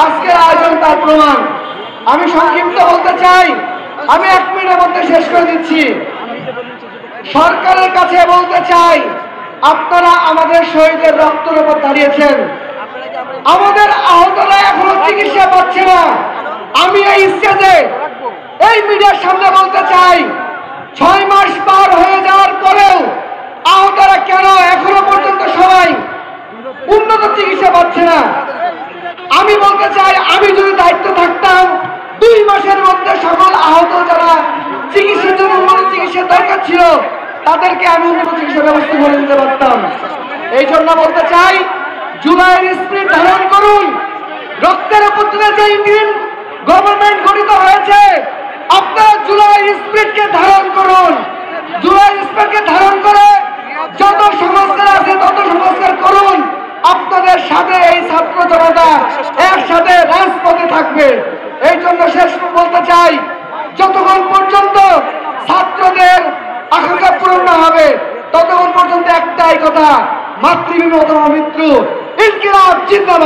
আজকের আয়োজন তার প্রমাণ। আমি সংক্ষিপ্ত বলতে চাই, আমি 1 মিনিটের মধ্যে শেষ করে দিচ্ছি। সরকারের কাছে বলতে চাই, আপনারা আমাদের শহীদের রক্তের উপর দাঁড়িয়েছেন, আমাদের আহতরা এখনো চিকিৎসা পাচ্ছে না। আমি এই স্টেজে এই মিডিয়ার সামনে বলতে চাই, 6 মাস পার হয়ে যাওয়ার পরেও আহতরা কেন এখনো পর্যন্ত সবাই উন্নত চিকিৎসা পাচ্ছে না। আমি বলতে চাই, আমি যদি দায়িত্ব থাকতাম 2 মাসের মধ্যে সকল আহত যারা চিকিৎসার জন্য উন্নত চিকিৎসার দরকার ছিল তাদেরকে আমি উন্নত চিকিৎসা ব্যবস্থা করে দিতে পারতাম। এই জন্য বলতে চাই, জুলাইয়ের স্পিরিট ধারণ করুন। রক্তের উপর যে ইন্ডিয়ান গভর্নমেন্ট গঠিত হয়েছে, আপনারা জুলাইয়ের স্পিরিটকে ধারণ করুন। জুলাইয়ের স্পিরিটকে ধারণ করে যত সংস্কার আছে তত সংস্কার করুন। আপনাদের সাথে এই ছাত্র জনতা একসাথে রাজপথে থাকবে। এই জন্য শেষ বলতে চাই, যতক্ষণ পর্যন্ত ছাত্রদের আকাঙ্ক্ষা পূরণ না হবে ততক্ষণ পর্যন্ত একটাই কথা, মাতৃভূমি অথবা মৃত্যু। ইনকিলাব জিন্দাবাদ।